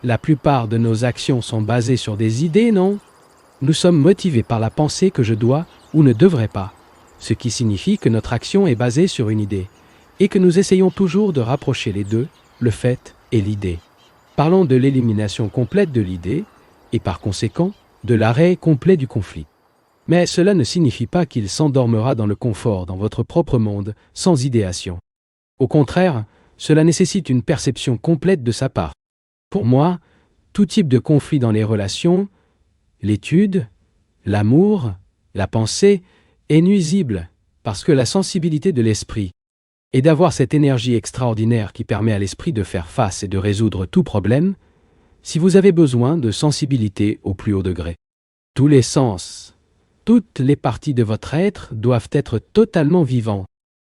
La plupart de nos actions sont basées sur des idées, non? Nous sommes motivés par la pensée que je dois ou ne devrais pas, ce qui signifie que notre action est basée sur une idée, et que nous essayons toujours de rapprocher les deux, le fait et l'idée. Parlons de l'élimination complète de l'idée, et par conséquent, de l'arrêt complet du conflit. Mais cela ne signifie pas qu'il s'endormera dans le confort dans votre propre monde, sans idéation. Au contraire, cela nécessite une perception complète de sa part. Pour moi, tout type de conflit dans les relations, l'étude, l'amour, la pensée, est nuisible parce que la sensibilité de l'esprit est d'avoir cette énergie extraordinaire qui permet à l'esprit de faire face et de résoudre tout problème, si vous avez besoin de sensibilité au plus haut degré. Tous les sens, toutes les parties de votre être doivent être totalement vivants,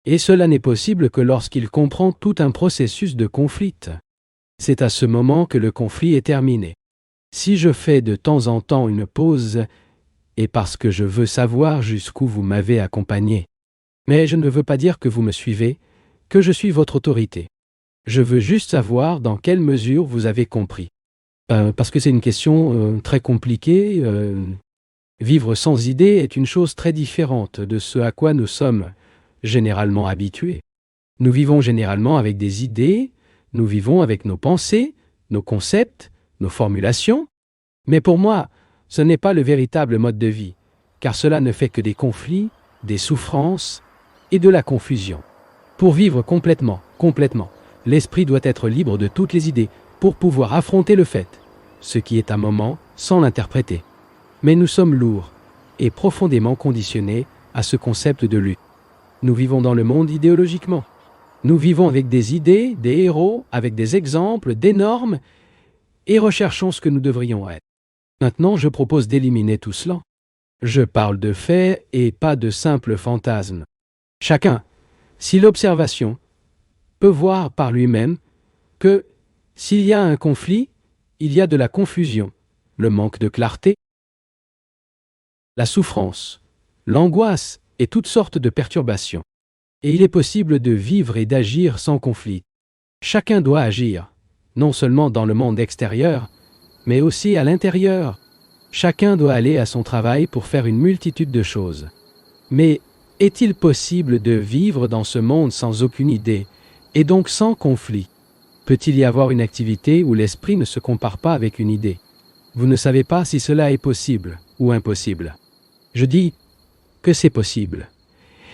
et cela n'est possible que lorsqu'il comprend tout un processus de conflit. C'est à ce moment que le conflit est terminé. Si je fais de temps en temps une pause, et parce que je veux savoir jusqu'où vous m'avez accompagné. Mais je ne veux pas dire que vous me suivez, que je suis votre autorité. Je veux juste savoir dans quelle mesure vous avez compris. Parce que c'est une question très compliquée. Vivre sans idée est une chose très différente de ce à quoi nous sommes généralement habitués. Nous vivons généralement avec des idées, nous vivons avec nos pensées, nos concepts, nos formulations. Mais pour moi, ce n'est pas le véritable mode de vie, car cela ne fait que des conflits, des souffrances et de la confusion. Pour vivre complètement, l'esprit doit être libre de toutes les idées pour pouvoir affronter le fait, ce qui est un moment sans l'interpréter. Mais nous sommes lourds et profondément conditionnés à ce concept de lutte. Nous vivons dans le monde idéologiquement. Nous vivons avec des idées, des héros, avec des exemples, des normes, et recherchons ce que nous devrions être. Maintenant, je propose d'éliminer tout cela. Je parle de faits et pas de simples fantasmes. Chacun, si l'observation, peut voir par lui-même que s'il y a un conflit, il y a de la confusion, le manque de clarté, la souffrance, l'angoisse et toutes sortes de perturbations. Et il est possible de vivre et d'agir sans conflit. Chacun doit agir, non seulement dans le monde extérieur, mais aussi à l'intérieur. Chacun doit aller à son travail pour faire une multitude de choses. Mais est-il possible de vivre dans ce monde sans aucune idée, et donc sans conflit? Peut-il y avoir une activité où l'esprit ne se compare pas avec une idée? Vous ne savez pas si cela est possible ou impossible. Je dis que c'est possible,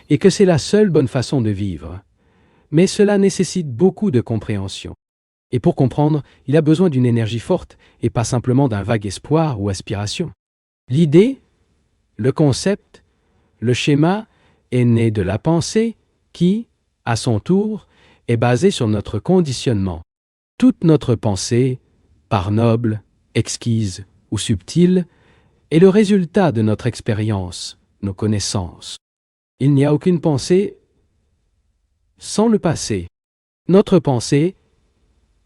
et que c'est la seule bonne façon de vivre. Mais cela nécessite beaucoup de compréhension. Et pour comprendre, il a besoin d'une énergie forte et pas simplement d'un vague espoir ou aspiration. L'idée, le concept, le schéma est né de la pensée qui, à son tour, est basée sur notre conditionnement. Toute notre pensée, par noble, exquise ou subtile, est le résultat de notre expérience, nos connaissances. Il n'y a aucune pensée sans le passé. Notre pensée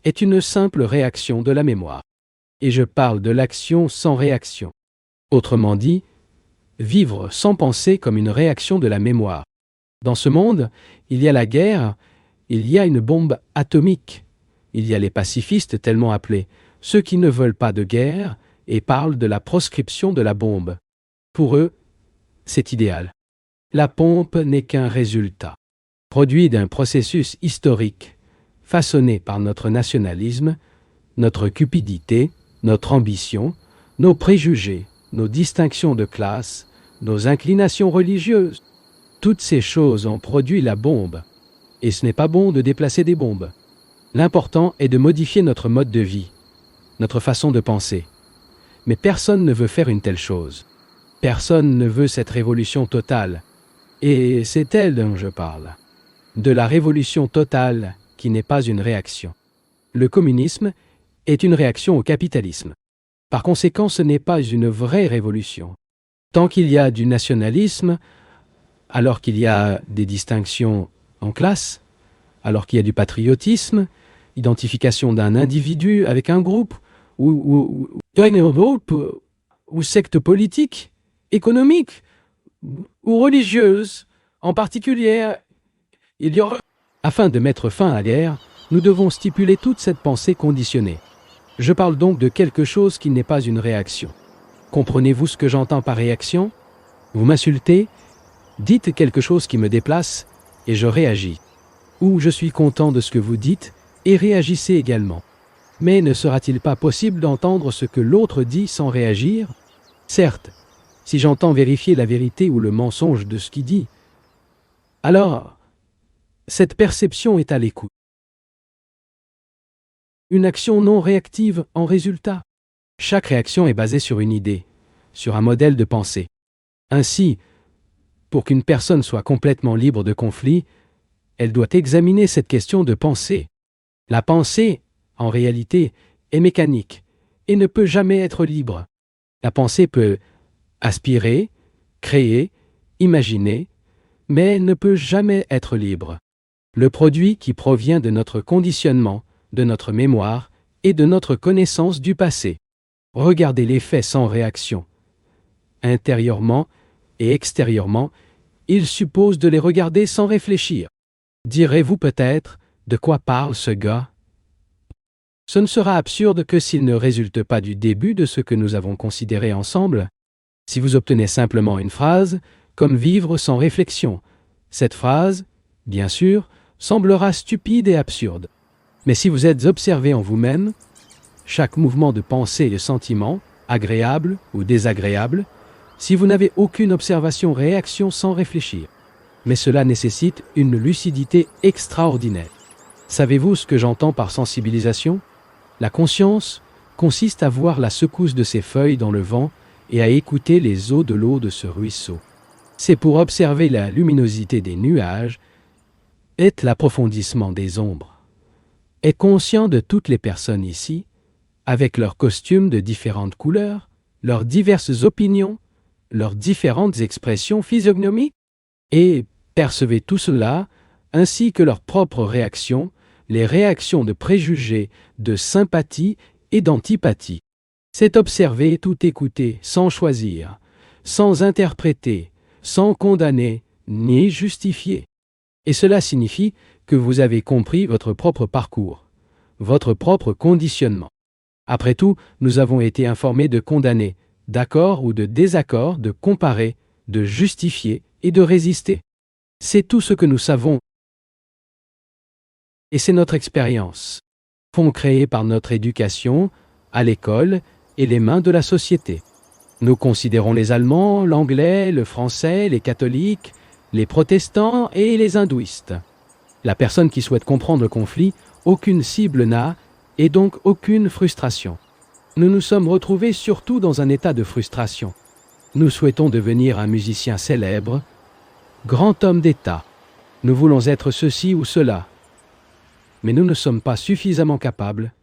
est une simple réaction de la mémoire. Et je parle de l'action sans réaction. Autrement dit, vivre sans penser comme une réaction de la mémoire. Dans ce monde, il y a la guerre, il y a une bombe atomique. Il y a les pacifistes tellement appelés, ceux qui ne veulent pas de guerre et parlent de la proscription de la bombe. Pour eux, c'est idéal. La pompe n'est qu'un résultat, produit d'un processus historique, façonné par notre nationalisme, notre cupidité, notre ambition, nos préjugés, nos distinctions de classe, nos inclinations religieuses. Toutes ces choses ont produit la bombe. Et ce n'est pas bon de déplacer des bombes. L'important est de modifier notre mode de vie, notre façon de penser. Mais personne ne veut faire une telle chose. Personne ne veut cette révolution totale. Et c'est elle dont je parle. De la révolution totale qui n'est pas une réaction. Le communisme est une réaction au capitalisme. Par conséquent, ce n'est pas une vraie révolution. Tant qu'il y a du nationalisme, alors qu'il y a des distinctions en classe, alors qu'il y a du patriotisme, identification d'un individu avec un groupe, ou secte politique, économique, ou religieuse, en particulier, il y aura... Afin de mettre fin à la guerre, nous devons stipuler toute cette pensée conditionnée. Je parle donc de quelque chose qui n'est pas une réaction. Comprenez-vous ce que j'entends par réaction? Vous m'insultez, dites quelque chose qui me déplace, et je réagis. Ou je suis content de ce que vous dites, et réagissez également. Mais ne sera-t-il pas possible d'entendre ce que l'autre dit sans réagir? Certes, si j'entends vérifier la vérité ou le mensonge de ce qu'il dit, alors cette perception est à l'écoute. Une action non réactive en résultat. Chaque réaction est basée sur une idée, sur un modèle de pensée. Ainsi, pour qu'une personne soit complètement libre de conflit, elle doit examiner cette question de pensée. La pensée, en réalité, est mécanique et ne peut jamais être libre. La pensée peut aspirer, créer, imaginer, mais ne peut jamais être libre. Le produit qui provient de notre conditionnement, de notre mémoire et de notre connaissance du passé. Regardez les faits sans réaction. Intérieurement et extérieurement, il suppose de les regarder sans réfléchir. Direz-vous peut-être, de quoi parle ce gars? Ce ne sera absurde que s'il ne résulte pas du début de ce que nous avons considéré ensemble. Si vous obtenez simplement une phrase, comme vivre sans réflexion, cette phrase, bien sûr, semblera stupide et absurde. Mais si vous êtes observé en vous-même, chaque mouvement de pensée et de sentiment, agréable ou désagréable, si vous n'avez aucune observation-réaction sans réfléchir. Mais cela nécessite une lucidité extraordinaire. Savez-vous ce que j'entends par sensibilisation? La conscience consiste à voir la secousse de ces feuilles dans le vent et à écouter les eaux de l'eau de ce ruisseau. C'est pour observer la luminosité des nuages et l'approfondissement des ombres. Est conscient de toutes les personnes ici, avec leurs costumes de différentes couleurs, leurs diverses opinions, leurs différentes expressions physiognomiques, et percevez tout cela, ainsi que leurs propres réactions, les réactions de préjugés, de sympathie et d'antipathie. C'est observer et tout écouter, sans choisir, sans interpréter, sans condamner, ni justifier. Et cela signifie que vous avez compris votre propre parcours, votre propre conditionnement. Après tout, nous avons été informés de condamner, d'accord ou de désaccord, de comparer, de justifier et de résister. C'est tout ce que nous savons. Et c'est notre expérience, fond créé par notre éducation, à l'école et les mains de la société. Nous considérons les Allemands, l'anglais, le français, les catholiques, les protestants et les hindouistes. La personne qui souhaite comprendre le conflit, aucune cible n'a et donc aucune frustration. Nous nous sommes retrouvés surtout dans un état de frustration. Nous souhaitons devenir un musicien célèbre, grand homme d'État. Nous voulons être ceci ou cela. Mais nous ne sommes pas suffisamment capables,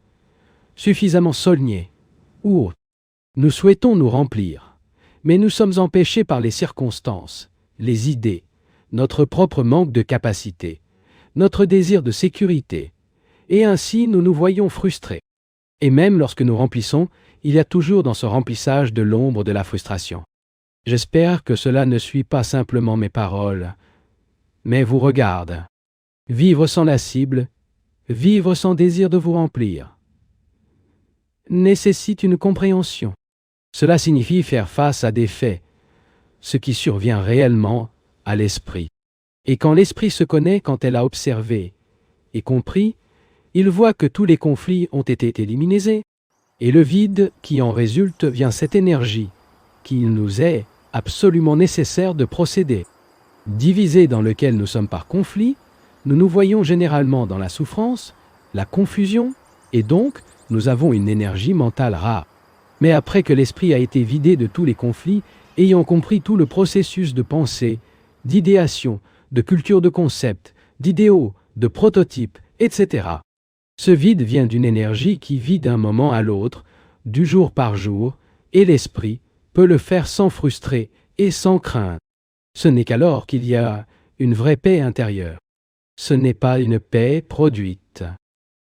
suffisamment solignés ou autres. Nous souhaitons nous remplir, mais nous sommes empêchés par les circonstances, les idées, notre propre manque de capacité, notre désir de sécurité, et ainsi nous nous voyons frustrés. Et même lorsque nous remplissons, il y a toujours dans ce remplissage de l'ombre de la frustration. J'espère que cela ne suit pas simplement mes paroles, mais vous regarde. Vivre sans la cible, vivre sans désir de vous remplir, nécessite une compréhension. Cela signifie faire face à des faits, ce qui survient réellement à l'esprit. Et quand l'esprit se connaît, quand elle a observé et compris, il voit que tous les conflits ont été éliminés, et le vide qui en résulte vient cette énergie, qu'il nous est absolument nécessaire de procéder. Divisé dans lequel nous sommes par conflit, nous nous voyons généralement dans la souffrance, la confusion, et donc nous avons une énergie mentale rare. Mais après que l'esprit a été vidé de tous les conflits, ayant compris tout le processus de pensée, d'idéation, de culture de concept, d'idéaux, de prototypes, etc. Ce vide vient d'une énergie qui vit d'un moment à l'autre, du jour par jour, et l'esprit peut le faire sans frustrer et sans crainte. Ce n'est qu'alors qu'il y a une vraie paix intérieure. Ce n'est pas une paix produite.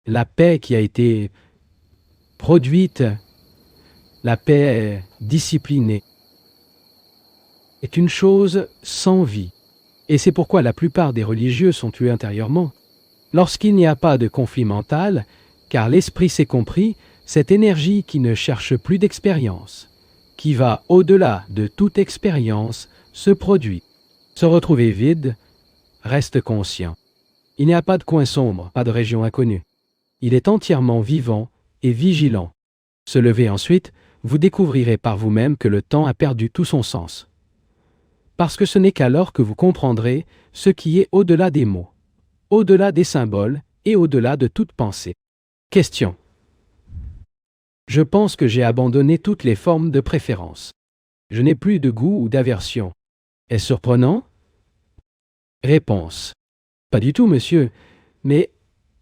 La paix qui a été produite, la paix disciplinée, est une chose sans vie. Et c'est pourquoi la plupart des religieux sont tués intérieurement. Lorsqu'il n'y a pas de conflit mental, car l'esprit s'est compris, cette énergie qui ne cherche plus d'expérience, qui va au-delà de toute expérience, se produit. Se retrouver vide, reste conscient. Il n'y a pas de coin sombre, pas de région inconnue. Il est entièrement vivant et vigilant. Se lever ensuite, vous découvrirez par vous-même que le temps a perdu tout son sens. Parce que ce n'est qu'alors que vous comprendrez ce qui est au-delà des mots, au-delà des symboles et au-delà de toute pensée. Question. Je pense que j'ai abandonné toutes les formes de préférence. Je n'ai plus de goût ou d'aversion. Est-ce surprenant? Réponse. Pas du tout, monsieur, mais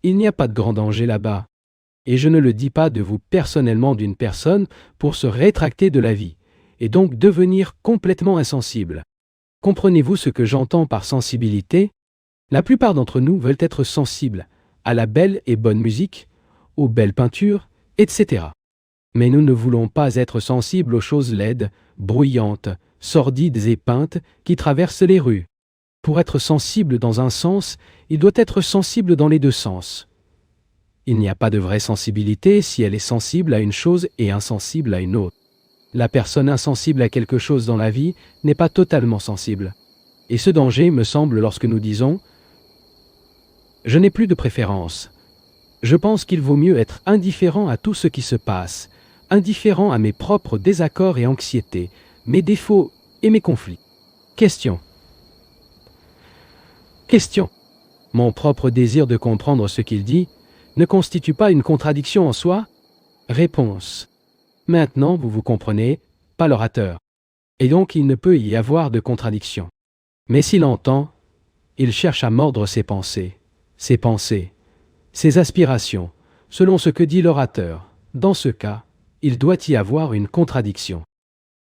il n'y a pas de grand danger là-bas. Et je ne le dis pas de vous personnellement d'une personne pour se rétracter de la vie, et donc devenir complètement insensible. Comprenez-vous ce que j'entends par sensibilité? La plupart d'entre nous veulent être sensibles à la belle et bonne musique, aux belles peintures, etc. Mais nous ne voulons pas être sensibles aux choses laides, bruyantes, sordides et peintes qui traversent les rues. Pour être sensible dans un sens, il doit être sensible dans les deux sens. Il n'y a pas de vraie sensibilité si elle est sensible à une chose et insensible à une autre. La personne insensible à quelque chose dans la vie n'est pas totalement sensible. Et ce danger me semble lorsque nous disons « Je n'ai plus de préférence ». Je pense qu'il vaut mieux être indifférent à tout ce qui se passe, indifférent à mes propres désaccords et anxiétés, mes défauts et mes conflits. Question. Question. Mon propre désir de comprendre ce qu'il dit ne constitue pas une contradiction en soi? Réponse. Maintenant, vous vous comprenez, pas l'orateur. Et donc il ne peut y avoir de contradiction. Mais s'il entend, il cherche à mordre ses pensées, ses aspirations, selon ce que dit l'orateur. Dans ce cas, il doit y avoir une contradiction.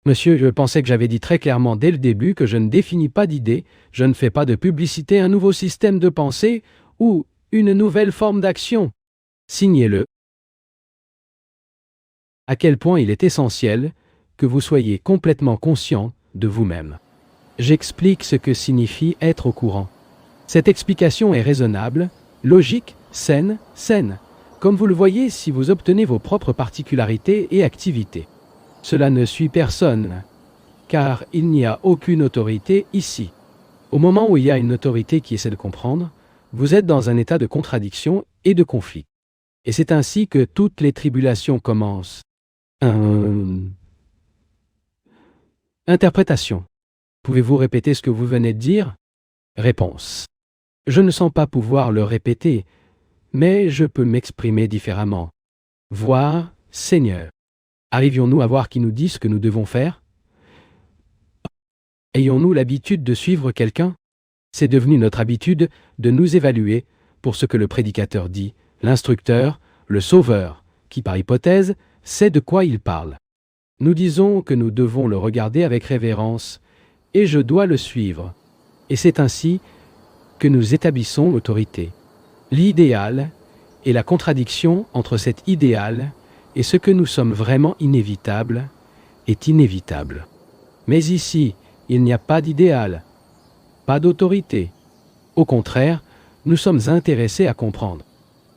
Monsieur, je pensais que j'avais dit très clairement dès le début que je ne définis pas d'idée, je ne fais pas de publicité un nouveau système de pensée ou une nouvelle forme d'action. Signez-le. À quel point il est essentiel que vous soyez complètement conscient de vous-même. J'explique ce que signifie être au courant. Cette explication est raisonnable, logique, saine. Comme vous le voyez si vous obtenez vos propres particularités et activités. Cela ne suit personne, car il n'y a aucune autorité ici. Au moment où il y a une autorité qui essaie de comprendre, vous êtes dans un état de contradiction et de conflit. Et c'est ainsi que toutes les tribulations commencent. Interprétation. Pouvez-vous répéter ce que vous venez de dire? Réponse. Je ne sens pas pouvoir le répéter, mais je peux m'exprimer différemment. Voir, Seigneur. Arrivions-nous à voir qui nous dit ce que nous devons faire? Ayons-nous l'habitude de suivre quelqu'un? C'est devenu notre habitude de nous évaluer pour ce que le prédicateur dit, l'instructeur, le sauveur, qui par hypothèse sait de quoi il parle. Nous disons que nous devons le regarder avec révérence, et je dois le suivre. Et c'est ainsi que nous établissons l'autorité. L'idéal et la contradiction entre cet idéal et ce que nous sommes vraiment inévitable est inévitable. Mais ici, il n'y a pas d'idéal, pas d'autorité. Au contraire, nous sommes intéressés à comprendre.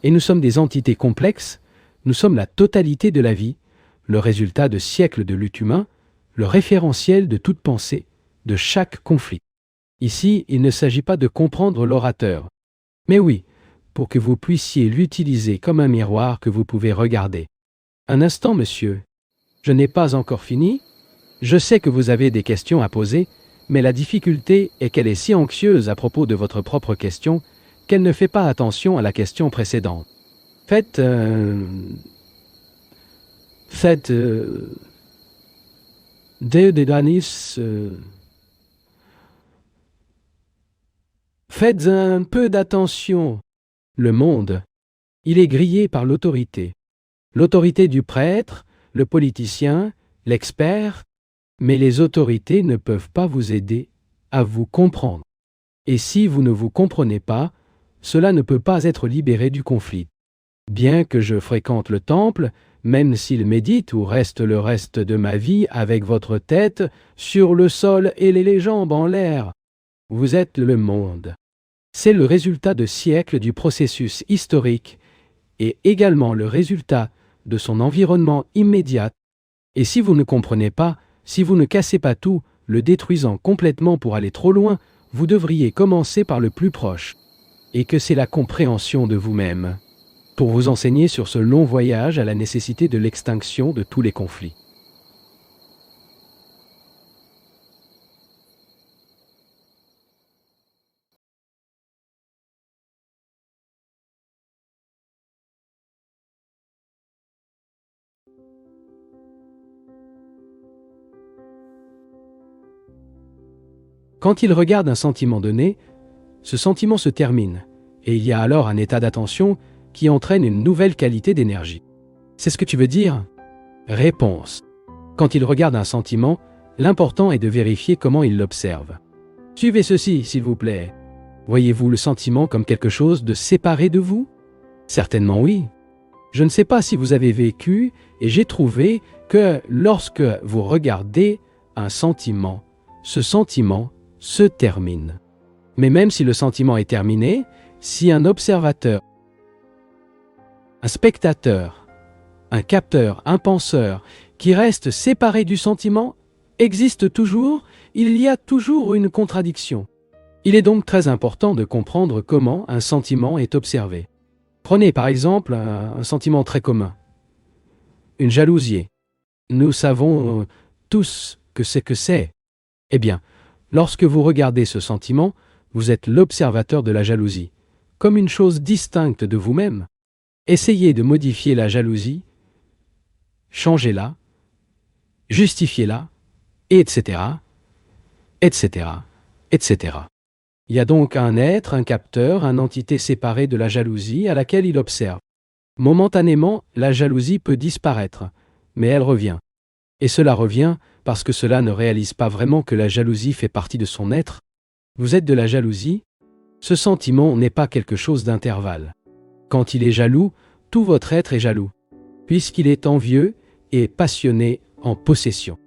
Et nous sommes des entités complexes, nous sommes la totalité de la vie, le résultat de siècles de lutte humaine, le référentiel de toute pensée, de chaque conflit. Ici, il ne s'agit pas de comprendre l'orateur. Mais oui, pour que vous puissiez l'utiliser comme un miroir que vous pouvez regarder. Un instant, monsieur. Je n'ai pas encore fini. Je sais que vous avez des questions à poser, mais la difficulté est qu'elle est si anxieuse à propos de votre propre question qu'elle ne fait pas attention à la question précédente. Faites un peu d'attention. Le monde, il est grillé par l'autorité. L'autorité du prêtre, le politicien, l'expert, mais les autorités ne peuvent pas vous aider à vous comprendre. Et si vous ne vous comprenez pas, cela ne peut pas être libéré du conflit. Bien que je fréquente le temple, même s'il médite ou reste le reste de ma vie avec votre tête sur le sol et les jambes en l'air, vous êtes le monde. C'est le résultat de siècles du processus historique et également le résultat de son environnement immédiat. Et si vous ne comprenez pas, si vous ne cassez pas tout, le détruisant complètement pour aller trop loin, vous devriez commencer par le plus proche. Et que c'est la compréhension de vous-même, pour vous enseigner sur ce long voyage à la nécessité de l'extinction de tous les conflits. Quand il regarde un sentiment donné, ce sentiment se termine, et il y a alors un état d'attention qui entraîne une nouvelle qualité d'énergie. C'est ce que tu veux dire? Réponse. Quand il regarde un sentiment, l'important est de vérifier comment il l'observe. Suivez ceci, s'il vous plaît. Voyez-vous le sentiment comme quelque chose de séparé de vous? Certainement oui. Je ne sais pas si vous avez vécu, et j'ai trouvé que lorsque vous regardez un sentiment, ce sentiment se termine. Mais même si le sentiment est terminé, si un observateur, un spectateur, un capteur, un penseur, qui reste séparé du sentiment, existe toujours, il y a toujours une contradiction. Il est donc très important de comprendre comment un sentiment est observé. Prenez par exemple un sentiment très commun, une jalousie. Nous savons tous que c'est. Eh bien, lorsque vous regardez ce sentiment, vous êtes l'observateur de la jalousie, comme une chose distincte de vous-même. Essayez de modifier la jalousie, changez-la, justifiez-la, etc., etc., etc. Il y a donc un être, un capteur, une entité séparée de la jalousie à laquelle il observe. Momentanément, la jalousie peut disparaître, mais elle revient. Et cela revient parce que cela ne réalise pas vraiment que la jalousie fait partie de son être. Vous êtes de la jalousie? Ce sentiment n'est pas quelque chose d'intervalle. Quand il est jaloux, tout votre être est jaloux, puisqu'il est envieux et passionné en possession.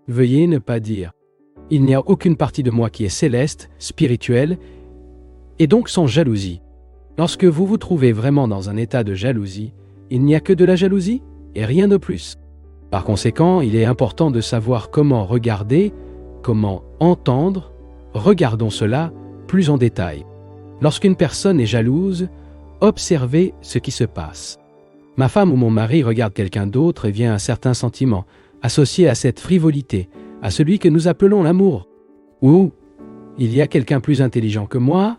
Veuillez ne pas dire « Il n'y a aucune partie de moi qui est céleste, spirituelle, et donc sans jalousie ». Lorsque vous vous trouvez vraiment dans un état de jalousie, il n'y a que de la jalousie et rien de plus. Par conséquent, il est important de savoir comment regarder, comment entendre. Regardons cela plus en détail. Lorsqu'une personne est jalouse, observez ce qui se passe. Ma femme ou mon mari regarde quelqu'un d'autre et vient un certain sentiment, associé à cette frivolité, à celui que nous appelons l'amour. Ou il y a quelqu'un plus intelligent que moi,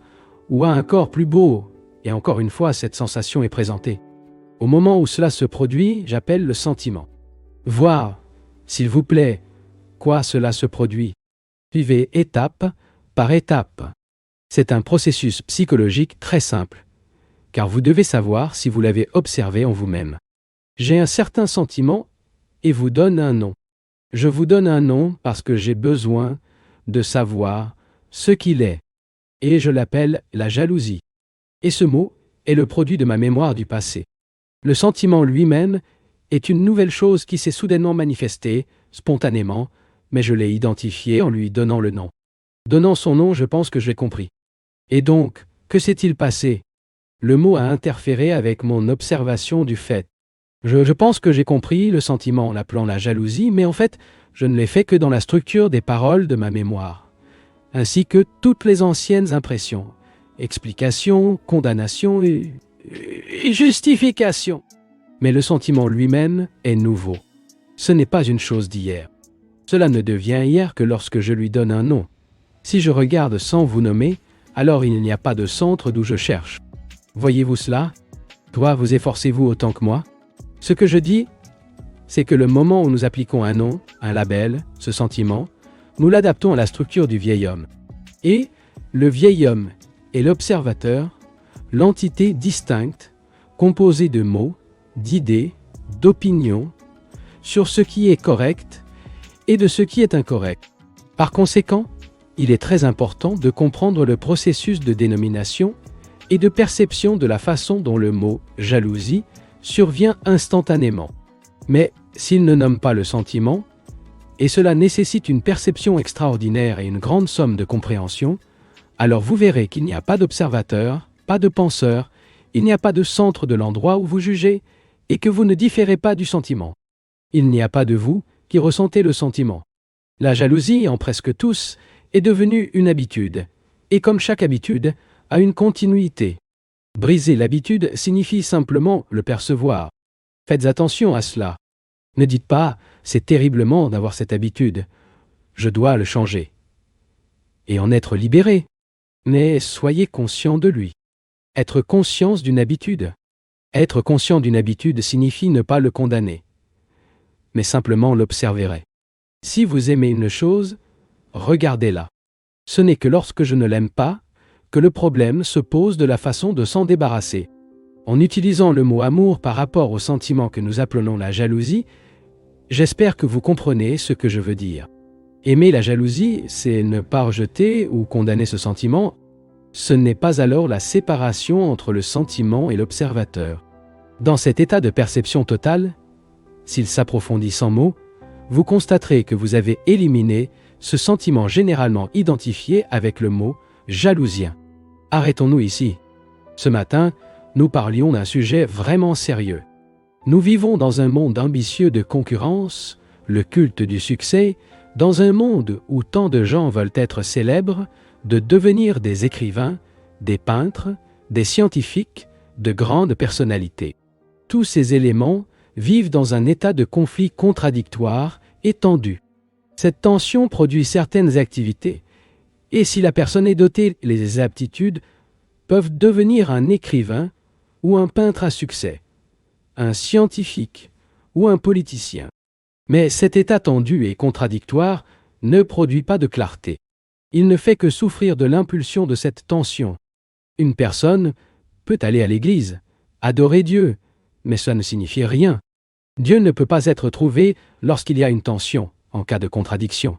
ou a un corps plus beau, et encore une fois, cette sensation est présentée. Au moment où cela se produit, j'appelle le sentiment. Voir, s'il vous plaît, quoi cela se produit. Suivez étape par étape. C'est un processus psychologique très simple, car vous devez savoir si vous l'avez observé en vous-même. J'ai un certain sentiment et vous donne un nom. Je vous donne un nom parce que j'ai besoin de savoir ce qu'il est, et je l'appelle la jalousie. Et ce mot est le produit de ma mémoire du passé. Le sentiment lui-même est une nouvelle chose qui s'est soudainement manifestée, spontanément, mais je l'ai identifié en lui donnant le nom. Donnant son nom, je pense que j'ai compris. Et donc, que s'est-il passé? Le mot a interféré avec mon observation du fait. Je pense que j'ai compris le sentiment en l'appelant la jalousie, mais en fait, je ne l'ai fait que dans la structure des paroles de ma mémoire, ainsi que toutes les anciennes impressions, explications, condamnations et justifications. Mais le sentiment lui-même est nouveau. Ce n'est pas une chose d'hier. Cela ne devient hier que lorsque je lui donne un nom. Si je regarde sans vous nommer, alors il n'y a pas de centre d'où je cherche. Voyez-vous cela? Toi, vous efforcez-vous autant que moi? Ce que je dis, c'est que le moment où nous appliquons un nom, un label, ce sentiment, nous l'adaptons à la structure du vieil homme. Et le vieil homme est l'observateur, l'entité distincte, composée de mots, d'idées, d'opinions, sur ce qui est correct et de ce qui est incorrect. Par conséquent, il est très important de comprendre le processus de dénomination et de perception de la façon dont le mot « jalousie » survient instantanément. Mais s'il ne nomme pas le sentiment, et cela nécessite une perception extraordinaire et une grande somme de compréhension, alors vous verrez qu'il n'y a pas d'observateur, pas de penseur, il n'y a pas de centre de l'endroit où vous jugez, et que vous ne différez pas du sentiment. Il n'y a pas de vous qui ressentez le sentiment. La jalousie, en presque tous, est devenue une habitude, et comme chaque habitude, a une continuité. Briser l'habitude signifie simplement le percevoir. Faites attention à cela. Ne dites pas « c'est terriblement d'avoir cette habitude, je dois le changer » et en être libéré. Mais soyez conscient de lui. Être conscient d'une habitude. Être conscient d'une habitude signifie ne pas le condamner, mais simplement l'observer. Si vous aimez une chose, regardez-la. Ce n'est que lorsque je ne l'aime pas que le problème se pose de la façon de s'en débarrasser. En utilisant le mot amour par rapport au sentiment que nous appelons la jalousie, j'espère que vous comprenez ce que je veux dire. Aimer la jalousie, c'est ne pas rejeter ou condamner ce sentiment. Ce n'est pas alors la séparation entre le sentiment et l'observateur. Dans cet état de perception totale, s'il s'approfondit sans mots, vous constaterez que vous avez éliminé ce sentiment généralement identifié avec le mot jalousien. Arrêtons-nous ici. Ce matin, nous parlions d'un sujet vraiment sérieux. Nous vivons dans un monde ambitieux de concurrence, le culte du succès, dans un monde où tant de gens veulent être célèbres, de devenir des écrivains, des peintres, des scientifiques, de grandes personnalités. Tous ces éléments vivent dans un état de conflit contradictoire et tendu. Cette tension produit certaines activités, et si la personne est dotée des aptitudes, peuvent devenir un écrivain ou un peintre à succès, un scientifique ou un politicien. Mais cet état tendu et contradictoire ne produit pas de clarté. Il ne fait que souffrir de l'impulsion de cette tension. Une personne peut aller à l'église, adorer Dieu, mais ça ne signifie rien. Dieu ne peut pas être trouvé lorsqu'il y a une tension, en cas de contradiction,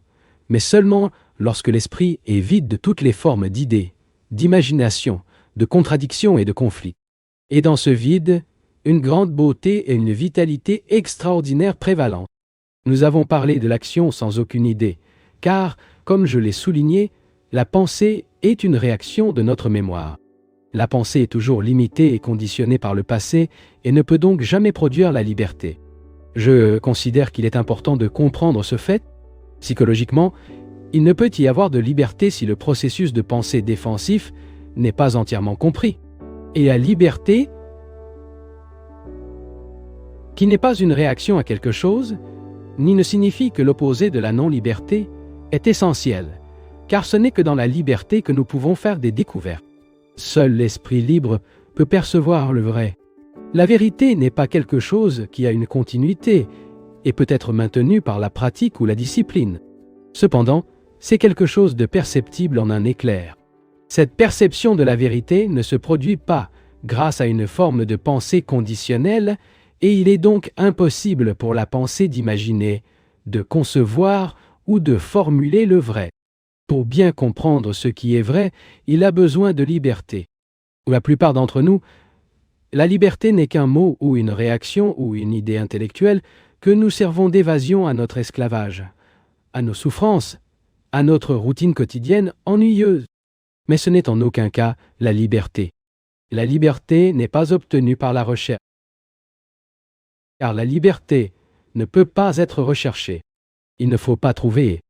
mais seulement lorsque l'esprit est vide de toutes les formes d'idées, d'imagination, de contradiction et de conflit. Et dans ce vide, une grande beauté et une vitalité extraordinaire prévalent. Nous avons parlé de l'action sans aucune idée, car, comme je l'ai souligné, la pensée est une réaction de notre mémoire. La pensée est toujours limitée et conditionnée par le passé et ne peut donc jamais produire la liberté. Je considère qu'il est important de comprendre ce fait. Psychologiquement, il ne peut y avoir de liberté si le processus de pensée défensif n'est pas entièrement compris. Et la liberté, qui n'est pas une réaction à quelque chose, ni ne signifie que l'opposé de la non-liberté, est essentiel, car ce n'est que dans la liberté que nous pouvons faire des découvertes. Seul l'esprit libre peut percevoir le vrai. La vérité n'est pas quelque chose qui a une continuité et peut être maintenu par la pratique ou la discipline. Cependant, c'est quelque chose de perceptible en un éclair. Cette perception de la vérité ne se produit pas grâce à une forme de pensée conditionnelle, et il est donc impossible pour la pensée d'imaginer, de concevoir ou de formuler le vrai. Pour bien comprendre ce qui est vrai, il a besoin de liberté. Pour la plupart d'entre nous, la liberté n'est qu'un mot ou une réaction ou une idée intellectuelle que nous servons d'évasion à notre esclavage, à nos souffrances, à notre routine quotidienne ennuyeuse. Mais ce n'est en aucun cas la liberté. La liberté n'est pas obtenue par la recherche. Car la liberté ne peut pas être recherchée. Il ne faut pas trouver.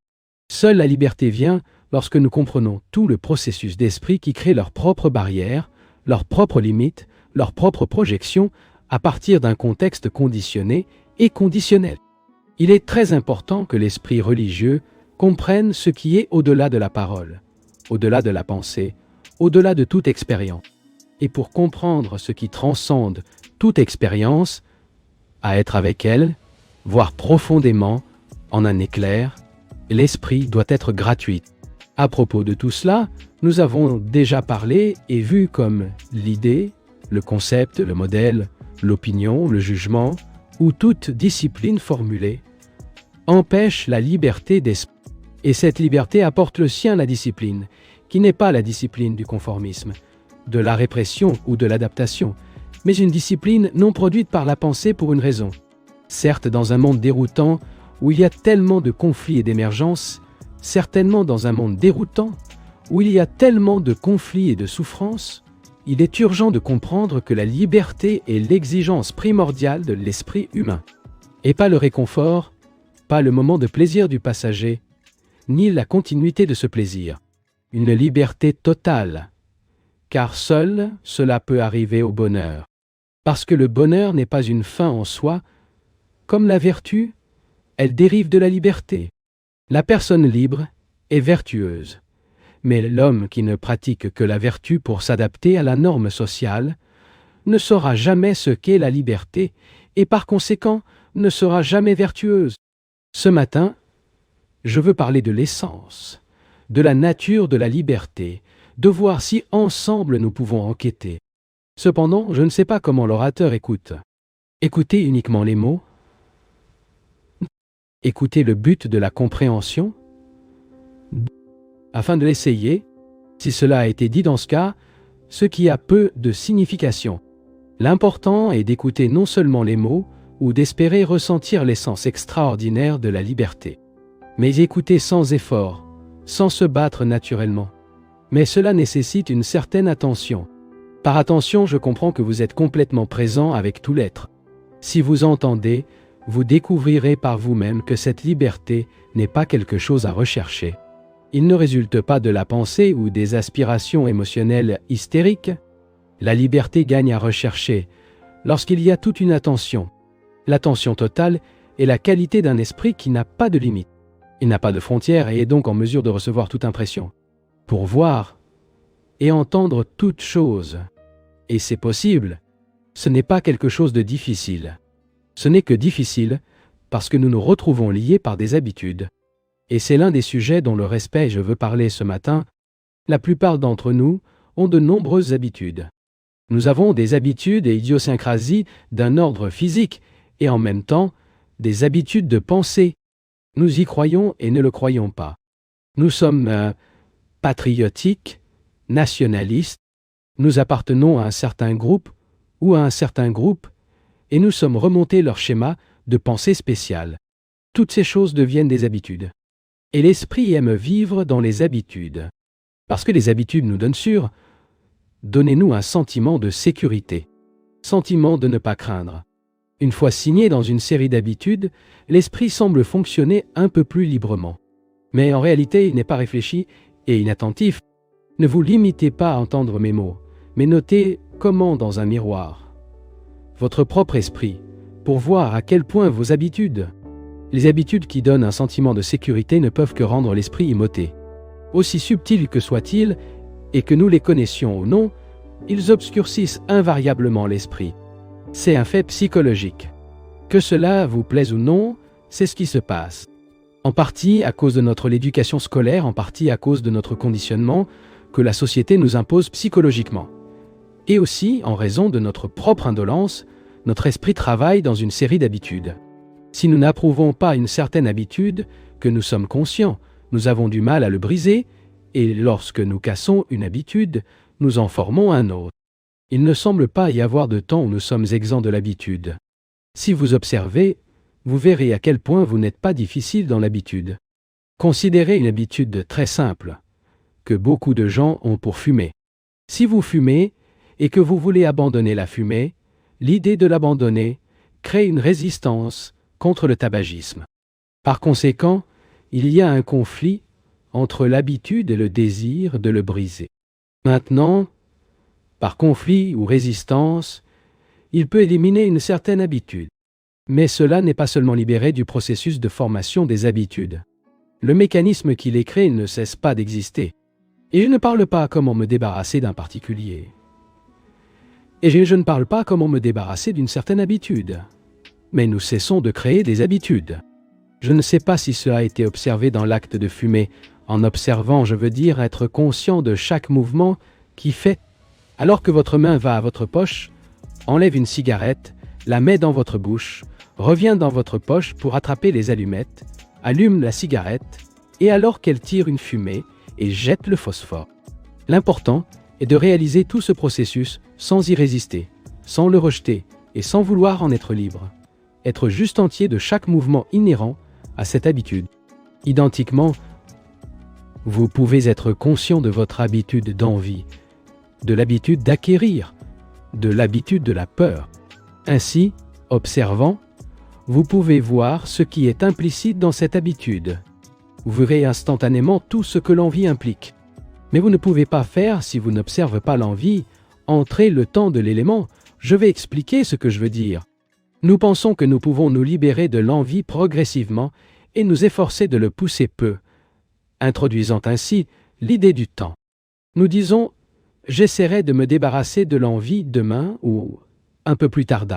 Seule la liberté vient lorsque nous comprenons tout le processus d'esprit qui crée leurs propres barrières, leurs propres limites, leurs propres projections à partir d'un contexte conditionné et conditionnel. Il est très important que l'esprit religieux comprenne ce qui est au-delà de la parole, au-delà de la pensée, au-delà de toute expérience. Et pour comprendre ce qui transcende toute expérience, à être avec elle, voir profondément, en un éclair, l'esprit doit être gratuit. À propos de tout cela, nous avons déjà parlé et vu comme l'idée, le concept, le modèle, l'opinion, le jugement, ou toute discipline formulée, empêche la liberté d'esprit. Et cette liberté apporte le sien à la discipline, qui n'est pas la discipline du conformisme, de la répression ou de l'adaptation, mais une discipline non produite par la pensée pour une raison. Certes, dans un monde déroutant, où il y a tellement de conflits et d'émergences, certainement dans un monde déroutant, où il y a tellement de conflits et de souffrances, il est urgent de comprendre que la liberté est l'exigence primordiale de l'esprit humain, et pas le réconfort, pas le moment de plaisir du passager, ni la continuité de ce plaisir. Une liberté totale, car seul cela peut arriver au bonheur. Parce que le bonheur n'est pas une fin en soi, comme la vertu, elle dérive de la liberté. La personne libre est vertueuse, mais l'homme qui ne pratique que la vertu pour s'adapter à la norme sociale ne saura jamais ce qu'est la liberté et par conséquent ne sera jamais vertueuse. Ce matin, je veux parler de l'essence, de la nature de la liberté, de voir si ensemble nous pouvons enquêter. Cependant, je ne sais pas comment l'orateur écoute. Écoutez uniquement les mots? Écoutez le but de la compréhension? Afin de l'essayer, si cela a été dit dans ce cas, ce qui a peu de signification. L'important est d'écouter non seulement les mots, ou d'espérer ressentir l'essence extraordinaire de la liberté, mais écouter sans effort, sans se battre naturellement. Mais cela nécessite une certaine attention. Par attention, je comprends que vous êtes complètement présent avec tout l'être. Si vous entendez, vous découvrirez par vous-même que cette liberté n'est pas quelque chose à rechercher. Il ne résulte pas de la pensée ou des aspirations émotionnelles hystériques. La liberté gagne à rechercher lorsqu'il y a toute une attention. L'attention totale est la qualité d'un esprit qui n'a pas de limite. Il n'a pas de frontières et est donc en mesure de recevoir toute impression, pour voir et entendre toute chose. Et c'est possible. Ce n'est pas quelque chose de difficile. Ce n'est que difficile parce que nous nous retrouvons liés par des habitudes. Et c'est l'un des sujets dont le respect je veux parler ce matin. La plupart d'entre nous ont de nombreuses habitudes. Nous avons des habitudes et idiosyncrasies d'un ordre physique et en même temps des habitudes de pensée. Nous y croyons et ne le croyons pas. Nous sommes patriotiques, nationalistes, nous appartenons à un certain groupe ou à un certain groupe et nous sommes remontés leur schéma de pensée spéciale. Toutes ces choses deviennent des habitudes. Et l'esprit aime vivre dans les habitudes. Parce que les habitudes nous donnent sûr, donnez-nous un sentiment de sécurité, sentiment de ne pas craindre. Une fois signé dans une série d'habitudes, l'esprit semble fonctionner un peu plus librement. Mais en réalité, il n'est pas réfléchi et inattentif. Ne vous limitez pas à entendre mes mots, mais notez comment dans un miroir votre propre esprit, pour voir à quel point vos habitudes, les habitudes qui donnent un sentiment de sécurité ne peuvent que rendre l'esprit immoté. Aussi subtils que soient-ils, et que nous les connaissions ou non, ils obscurcissent invariablement l'esprit. C'est un fait psychologique. Que cela vous plaise ou non, c'est ce qui se passe. En partie à cause de notre éducation scolaire, en partie à cause de notre conditionnement que la société nous impose psychologiquement. Et aussi en raison de notre propre indolence, notre esprit travaille dans une série d'habitudes. Si nous n'approuvons pas une certaine habitude, que nous sommes conscients, nous avons du mal à le briser, et lorsque nous cassons une habitude, nous en formons un autre. Il ne semble pas y avoir de temps où nous sommes exempts de l'habitude. Si vous observez, vous verrez à quel point vous n'êtes pas difficile dans l'habitude. Considérez une habitude très simple, que beaucoup de gens ont pour fumer. Si vous fumez et que vous voulez abandonner la fumée, l'idée de l'abandonner crée une résistance contre le tabagisme. Par conséquent, il y a un conflit entre l'habitude et le désir de le briser. Maintenant, par conflit ou résistance, il peut éliminer une certaine habitude. Mais cela n'est pas seulement libéré du processus de formation des habitudes. Le mécanisme qui les crée ne cesse pas d'exister. Et je ne parle pas comment me débarrasser d'un particulier. Et je ne parle pas comment me débarrasser d'une certaine habitude. Mais nous cessons de créer des habitudes. Je ne sais pas si cela a été observé dans l'acte de fumer. En observant, je veux dire être conscient de chaque mouvement qui fait. Alors que votre main va à votre poche, enlève une cigarette, la met dans votre bouche, revient dans votre poche pour attraper les allumettes, allume la cigarette, et alors qu'elle tire une fumée, et jette le phosphore. L'important est de réaliser tout ce processus sans y résister, sans le rejeter, et sans vouloir en être libre. Être juste entier de chaque mouvement inhérent à cette habitude. Identiquement, vous pouvez être conscient de votre habitude d'envie, de l'habitude d'acquérir, de l'habitude de la peur. Ainsi, observant, vous pouvez voir ce qui est implicite dans cette habitude. Vous verrez instantanément tout ce que l'envie implique. Mais vous ne pouvez pas faire si vous n'observez pas l'envie, entrer le temps de l'élément. Je vais expliquer ce que je veux dire. Nous pensons que nous pouvons nous libérer de l'envie progressivement et nous efforcer de le pousser peu, introduisant ainsi l'idée du temps. Nous disons « j'essaierai de me débarrasser de l'envie demain ou un peu plus tard ».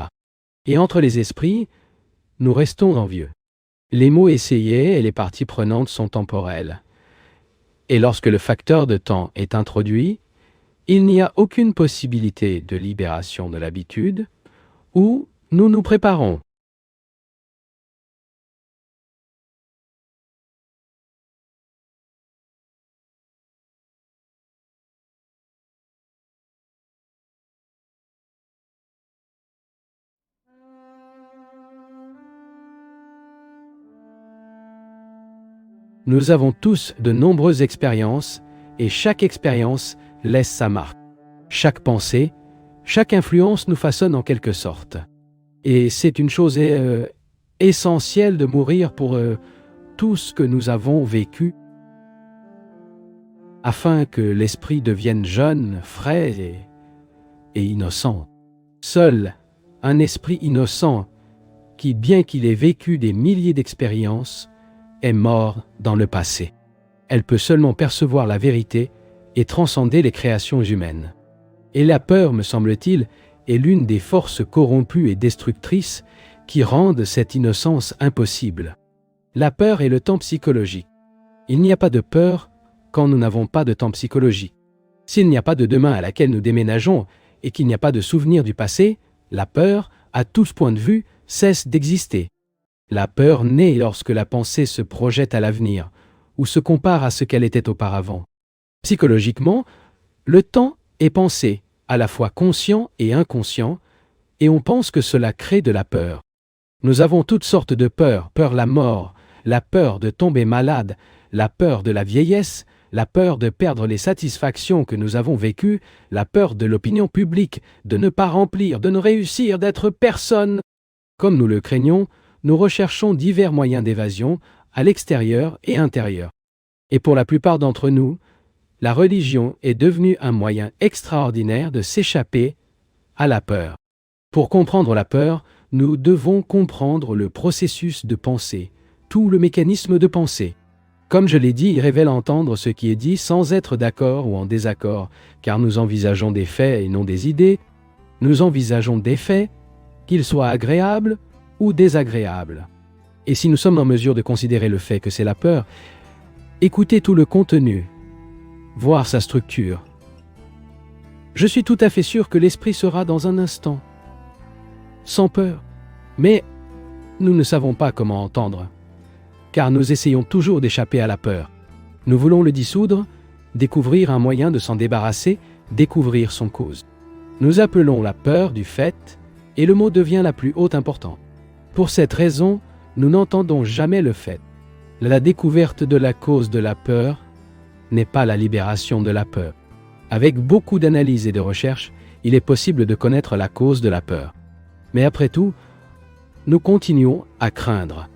Et entre les esprits, nous restons envieux. Les mots essayés et les parties prenantes sont temporelles. Et lorsque le facteur de temps est introduit, il n'y a aucune possibilité de libération de l'habitude ou nous nous préparons. Nous avons tous de nombreuses expériences et chaque expérience laisse sa marque. Chaque pensée, chaque influence nous façonne en quelque sorte. Et c'est une chose essentielle de mourir pour tout ce que nous avons vécu afin que l'esprit devienne jeune, frais et innocent. Seul un esprit innocent qui, bien qu'il ait vécu des milliers d'expériences, est mort dans le passé. Elle peut seulement percevoir la vérité et transcender les créations humaines. Et la peur, me semble-t-il, est l'une des forces corrompues et destructrices qui rendent cette innocence impossible. La peur est le temps psychologique. Il n'y a pas de peur quand nous n'avons pas de temps psychologique. S'il n'y a pas de demain à laquelle nous déménageons et qu'il n'y a pas de souvenir du passé, la peur, à tout point de vue, cesse d'exister. La peur naît lorsque la pensée se projette à l'avenir ou se compare à ce qu'elle était auparavant. Psychologiquement, le temps est pensé, à la fois conscient et inconscient, et on pense que cela crée de la peur. Nous avons toutes sortes de peurs, peur de la mort, la peur de tomber malade, la peur de la vieillesse, la peur de perdre les satisfactions que nous avons vécues, la peur de l'opinion publique, de ne pas remplir, de ne réussir, d'être personne. Comme nous le craignons, nous recherchons divers moyens d'évasion à l'extérieur et intérieur. Et pour la plupart d'entre nous, la religion est devenue un moyen extraordinaire de s'échapper à la peur. Pour comprendre la peur, nous devons comprendre le processus de pensée, tout le mécanisme de pensée. Comme je l'ai dit, il révèle entendre ce qui est dit sans être d'accord ou en désaccord, car nous envisageons des faits et non des idées. Nous envisageons des faits, qu'ils soient agréables ou désagréables. Et si nous sommes en mesure de considérer le fait que c'est la peur, écoutez tout le contenu, voir sa structure. Je suis tout à fait sûr que l'esprit sera dans un instant, sans peur. Mais nous ne savons pas comment entendre, car nous essayons toujours d'échapper à la peur. Nous voulons le dissoudre, découvrir un moyen de s'en débarrasser, découvrir son cause. Nous appelons la peur du fait, et le mot devient la plus haute importance. Pour cette raison, nous n'entendons jamais le fait. La découverte de la cause de la peur n'est pas la libération de la peur. Avec beaucoup d'analyse et de recherche, il est possible de connaître la cause de la peur. Mais après tout, nous continuons à craindre.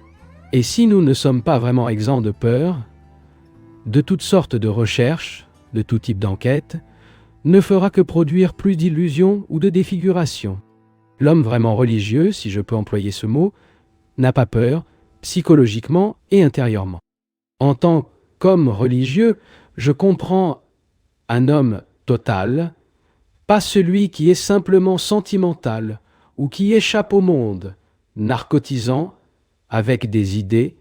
Et si nous ne sommes pas vraiment exempts de peur, de toutes sortes de recherches, de tout type d'enquête, ne fera que produire plus d'illusions ou de défigurations. L'homme vraiment religieux, si je peux employer ce mot, n'a pas peur, psychologiquement et intérieurement. En tant qu'homme religieux, je comprends un homme total, pas celui qui est simplement sentimental ou qui échappe au monde, narcotisant avec des idées,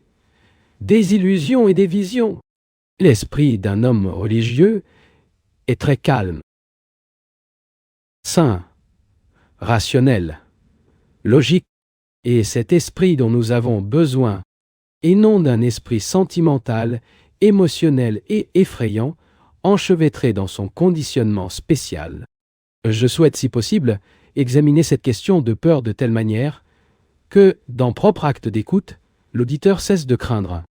des illusions et des visions. L'esprit d'un homme religieux est très calme, sain, rationnel, logique, et cet esprit dont nous avons besoin, et non d'un esprit sentimental, émotionnel et effrayant, enchevêtré dans son conditionnement spécial. Je souhaite, si possible, examiner cette question de peur de telle manière que, dans propre acte d'écoute, l'auditeur cesse de craindre.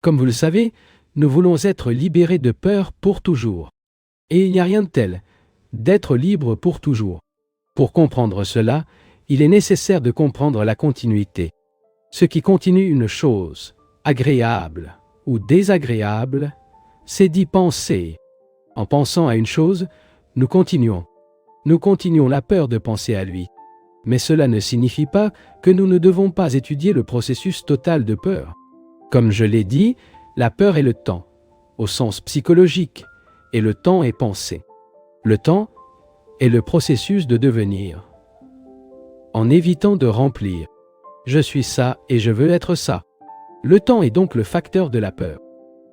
Comme vous le savez, nous voulons être libérés de peur pour toujours. Et il n'y a rien de tel. d'être libre pour toujours. Pour comprendre cela, il est nécessaire de comprendre la continuité. Ce qui continue une chose, agréable ou désagréable, c'est d'y penser. En pensant à une chose, nous continuons. Nous continuons la peur de penser à lui. Mais cela ne signifie pas que nous ne devons pas étudier le processus total de peur. Comme je l'ai dit, la peur est le temps, au sens psychologique, et le temps est pensé. Le temps est le processus de devenir. En évitant de remplir. Je suis ça et je veux être ça. Le temps est donc le facteur de la peur.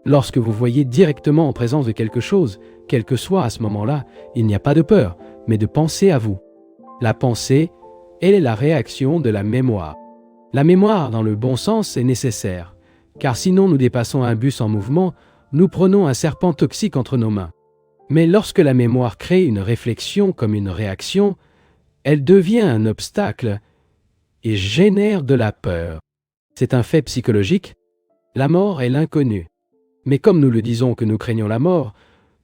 Lorsque vous voyez directement en présence de quelque chose, quel que soit à ce moment-là, il n'y a pas de peur, mais de penser à vous. La pensée, elle est la réaction de la mémoire. La mémoire, dans le bon sens, est nécessaire, car sinon nous dépassons un bus en mouvement, nous prenons un serpent toxique entre nos mains. Mais lorsque la mémoire crée une réflexion comme une réaction, elle devient un obstacle et génère de la peur. C'est un fait psychologique. La mort est l'inconnu. Mais comme nous le disons que nous craignons la mort,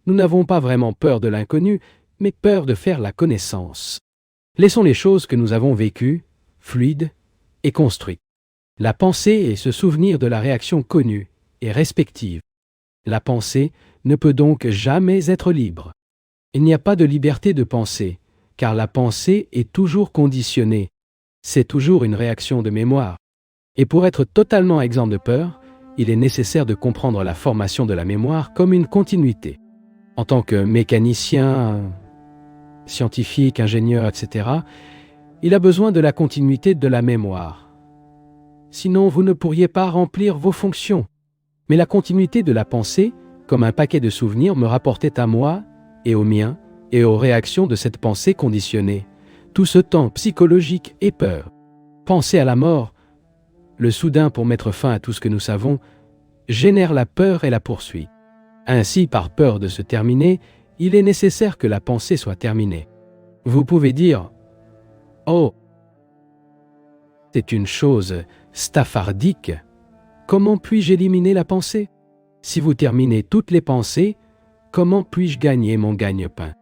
nous n'avons pas vraiment peur de l'inconnu, mais peur de faire la connaissance. Laissons les choses que nous avons vécues, fluides et construites. La pensée est se souvenir de la réaction connue et respective. La pensée ne peut donc jamais être libre. Il n'y a pas de liberté de penser, car la pensée est toujours conditionnée. C'est toujours une réaction de mémoire. Et pour être totalement exempt de peur, il est nécessaire de comprendre la formation de la mémoire comme une continuité. En tant que mécanicien, scientifique, ingénieur, etc., il a besoin de la continuité de la mémoire. Sinon, vous ne pourriez pas remplir vos fonctions. Mais la continuité de la pensée, comme un paquet de souvenirs, me rapportait à moi et aux miens et aux réactions de cette pensée conditionnée. Tout ce temps psychologique et peur. Penser à la mort, le soudain pour mettre fin à tout ce que nous savons, génère la peur et la poursuit. Ainsi, par peur de se terminer, il est nécessaire que la pensée soit terminée. Vous pouvez dire « Oh, c'est une chose staffardique. Comment puis-je éliminer la pensée? Si vous terminez toutes les pensées, comment puis-je gagner mon gagne-pain?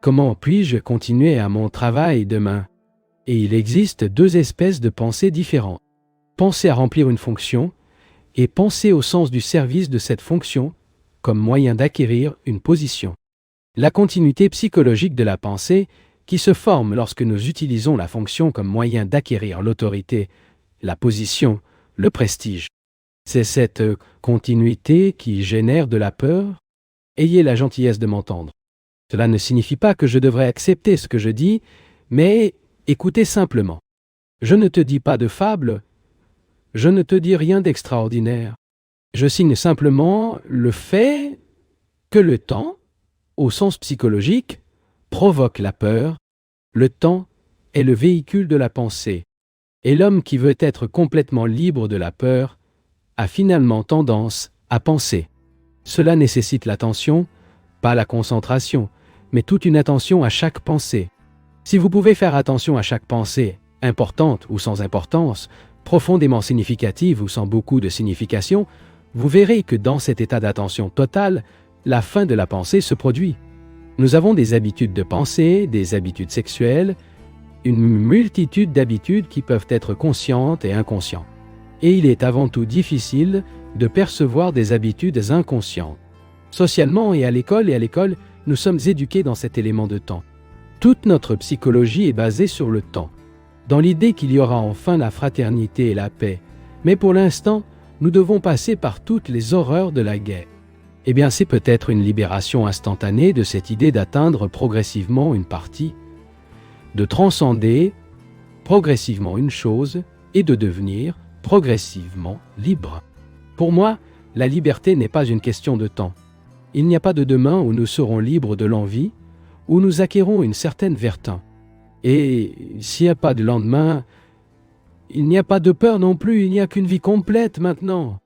Comment puis-je continuer à mon travail demain? » Et il existe deux espèces de pensées différentes. Penser à remplir une fonction et penser au sens du service de cette fonction comme moyen d'acquérir une position. La continuité psychologique de la pensée qui se forme lorsque nous utilisons la fonction comme moyen d'acquérir l'autorité, la position, le prestige. C'est cette continuité qui génère de la peur. Ayez la gentillesse de m'entendre. Cela ne signifie pas que je devrais accepter ce que je dis, mais écoutez simplement. Je ne te dis pas de fable, je ne te dis rien d'extraordinaire. Je signe simplement le fait que le temps, au sens psychologique, provoque la peur. Le temps est le véhicule de la pensée. Et l'homme qui veut être complètement libre de la peur a finalement tendance à penser. Cela nécessite l'attention, pas la concentration, mais toute une attention à chaque pensée. Si vous pouvez faire attention à chaque pensée, importante ou sans importance, profondément significative ou sans beaucoup de signification, vous verrez que dans cet état d'attention totale, la fin de la pensée se produit. Nous avons des habitudes de pensée, des habitudes sexuelles, une multitude d'habitudes qui peuvent être conscientes et inconscientes. Et il est avant tout difficile de percevoir des habitudes inconscientes. Socialement et à l'école, nous sommes éduqués dans cet élément de temps. Toute notre psychologie est basée sur le temps, dans l'idée qu'il y aura enfin la fraternité et la paix. Mais pour l'instant, nous devons passer par toutes les horreurs de la guerre. Eh bien, c'est peut-être une libération instantanée de cette idée d'atteindre progressivement une partie, de transcender progressivement une chose et de devenir progressivement libre. Pour moi, la liberté n'est pas une question de temps. Il n'y a pas de demain où nous serons libres de l'envie, où nous acquérons une certaine vertu. Et s'il n'y a pas de lendemain, il n'y a pas de peur non plus, il n'y a qu'une vie complète maintenant.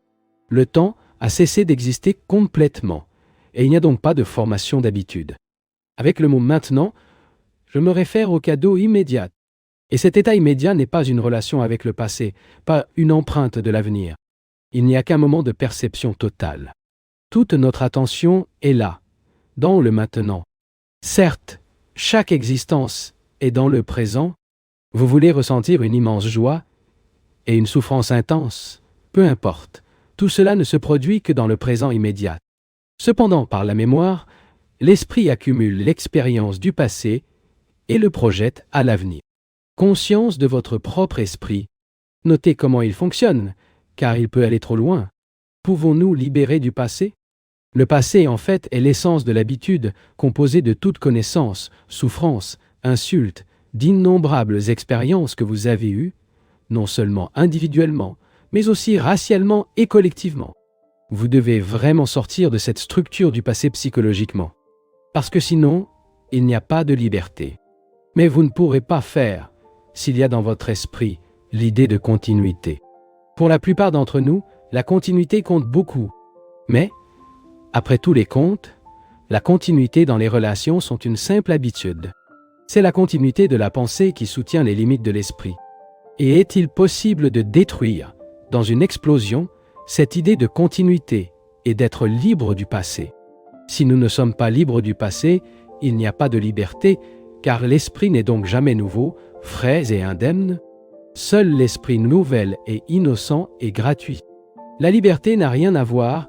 Le temps a cessé d'exister complètement, et il n'y a donc pas de formation d'habitude. Avec le mot « maintenant », je me réfère au cadeau immédiat. Et cet état immédiat n'est pas une relation avec le passé, pas une empreinte de l'avenir. Il n'y a qu'un moment de perception totale. Toute notre attention est là, dans le maintenant. Certes, Chaque existence est dans le présent. Vous voulez ressentir une immense joie et une souffrance intense, peu importe. Tout cela ne se produit que dans le présent immédiat. Cependant, par la mémoire, l'esprit accumule l'expérience du passé et le projette à l'avenir. Conscience de votre propre esprit. Notez comment il fonctionne, car il peut aller trop loin. Pouvons-nous libérer du passé? Le passé, en fait, est l'essence de l'habitude, composée de toute connaissance, souffrance, insulte, d'innombrables expériences que vous avez eues, non seulement individuellement, mais aussi racialement et collectivement. Vous devez vraiment sortir de cette structure du passé psychologiquement. Parce que sinon, il n'y a pas de liberté. Mais vous ne pourrez pas faire s'il y a dans votre esprit l'idée de continuité. Pour la plupart d'entre nous, la continuité compte beaucoup. Mais, après tous les comptes, la continuité dans les relations sont une simple habitude. C'est la continuité de la pensée qui soutient les limites de l'esprit. Et est-il possible de détruire, dans une explosion, cette idée de continuité et d'être libre du passé? Si nous ne sommes pas libres du passé, il n'y a pas de liberté, car l'esprit n'est donc jamais nouveau, frais et indemne. Seul l'esprit nouvel et innocent est gratuit. La liberté n'a rien à voir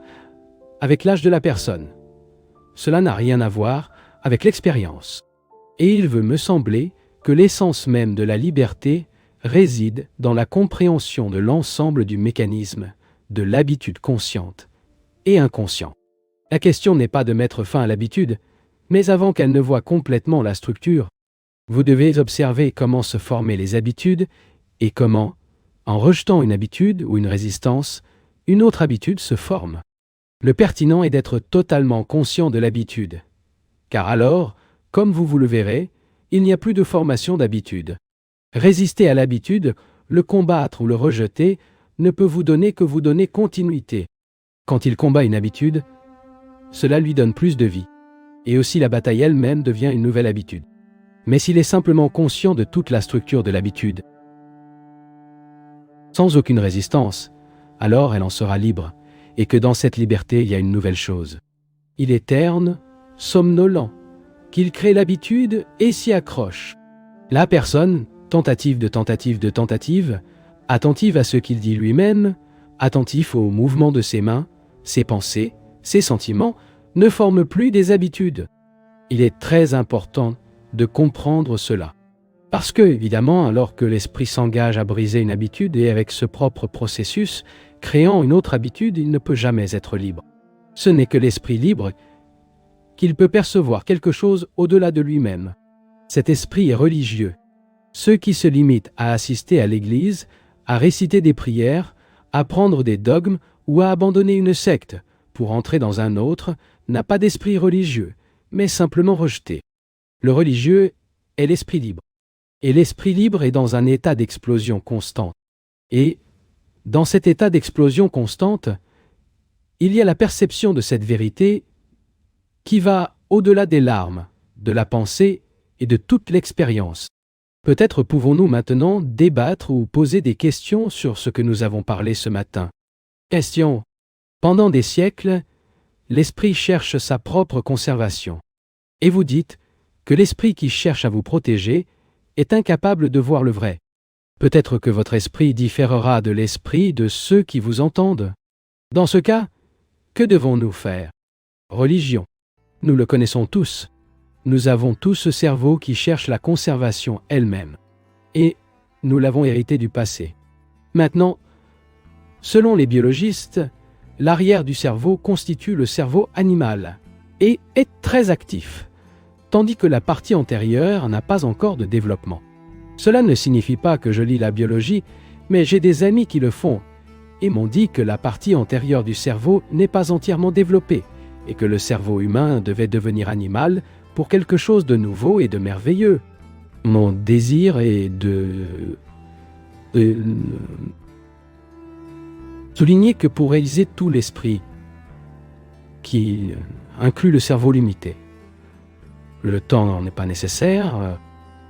avec l'âge de la personne. Cela n'a rien à voir avec l'expérience. Et il veut me sembler que l'essence même de la liberté réside dans la compréhension de l'ensemble du mécanisme, de l'habitude consciente et inconsciente. La question n'est pas de mettre fin à l'habitude, mais avant qu'elle ne voie complètement la structure, vous devez observer comment se former les habitudes et comment, en rejetant une habitude ou une résistance, une autre habitude se forme. Le pertinent est d'être totalement conscient de l'habitude, car alors, comme vous le verrez, il n'y a plus de formation d'habitude. Résister à l'habitude, le combattre ou le rejeter, ne peut vous donner que vous donner continuité. Quand il combat une habitude, cela lui donne plus de vie. Et aussi la bataille elle-même devient une nouvelle habitude. Mais s'il est simplement conscient de toute la structure de l'habitude, sans aucune résistance, alors elle en sera libre, et que dans cette liberté il y a une nouvelle chose. Il est terne, somnolent, qu'il crée l'habitude et s'y accroche. La personne, tentative de tentative de tentative, attentive à ce qu'il dit lui-même, attentif aux mouvements de ses mains, ses pensées, ses sentiments, ne forme plus des habitudes. Il est très important de comprendre cela. Parce que, évidemment, alors que l'esprit s'engage à briser une habitude et avec ce propre processus, créant une autre habitude, il ne peut jamais être libre. Ce n'est que l'esprit libre qu'il peut percevoir quelque chose au-delà de lui-même. Cet esprit est religieux. Ceux qui se limitent à assister à l'église, à réciter des prières, à prendre des dogmes ou à abandonner une secte pour entrer dans un autre, n'a pas d'esprit religieux, mais simplement rejeté. Le religieux est l'esprit libre. Et l'esprit libre est dans un état d'explosion constante. Et, dans cet état d'explosion constante, il y a la perception de cette vérité qui va au-delà des larmes, de la pensée et de toute l'expérience. Peut-être pouvons-nous maintenant débattre ou poser des questions sur ce que nous avons parlé ce matin. Question. Pendant des siècles, l'esprit cherche sa propre conservation. Et vous dites que l'esprit qui cherche à vous protéger est incapable de voir le vrai. Peut-être que votre esprit différera de l'esprit de ceux qui vous entendent. Dans ce cas, que devons-nous faire? Religion. Nous le connaissons tous. Nous avons tous ce cerveau qui cherche la conservation elle-même. Et nous l'avons hérité du passé. Maintenant, selon les biologistes, l'arrière du cerveau constitue le cerveau animal et est très actif, tandis que la partie antérieure n'a pas encore de développement. Cela ne signifie pas que je lis la biologie, mais j'ai des amis qui le font et m'ont dit que la partie antérieure du cerveau n'est pas entièrement développée et que le cerveau humain devait devenir animal pour quelque chose de nouveau et de merveilleux. Mon désir est de souligner que pour réaliser tout l'esprit, qui inclut le cerveau limité, le temps n'est pas nécessaire,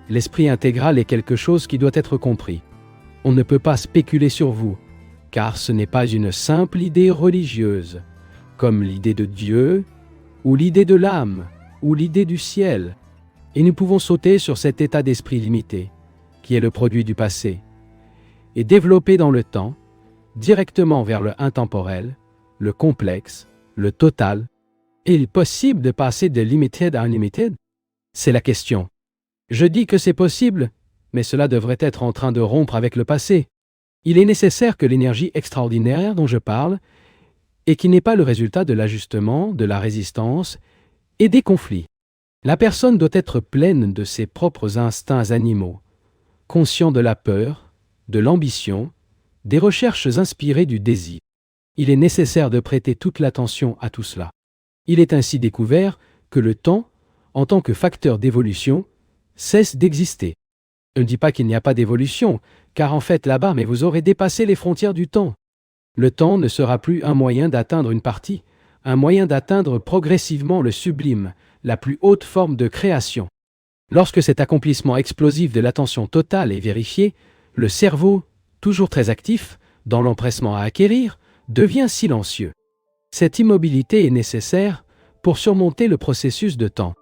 l'esprit intégral est quelque chose qui doit être compris. On ne peut pas spéculer sur vous, car ce n'est pas une simple idée religieuse, comme l'idée de Dieu, ou l'idée de l'âme, ou l'idée du ciel. Et nous pouvons sauter sur cet état d'esprit limité, qui est le produit du passé, et développer dans le temps, directement vers le intemporel, le complexe, le total. Est-il possible de passer de limited à unlimited? C'est la question. Je dis que c'est possible, mais cela devrait être en train de rompre avec le passé. Il est nécessaire que l'énergie extraordinaire dont je parle, et qui n'est pas le résultat de l'ajustement, de la résistance et des conflits. La personne doit être pleine de ses propres instincts animaux, conscient de la peur, de l'ambition, des recherches inspirées du désir. Il est nécessaire de prêter toute l'attention à tout cela. Il est ainsi découvert que le temps, en tant que facteur d'évolution, cesse d'exister. Je ne dis pas qu'il n'y a pas d'évolution, car en fait là-bas, mais vous aurez dépassé les frontières du temps. Le temps ne sera plus un moyen d'atteindre une partie, un moyen d'atteindre progressivement le sublime, la plus haute forme de création. Lorsque cet accomplissement explosif de l'attention totale est vérifié, le cerveau, toujours très actif, dans l'empressement à acquérir, devient silencieux. Cette immobilité est nécessaire pour surmonter le processus de temps.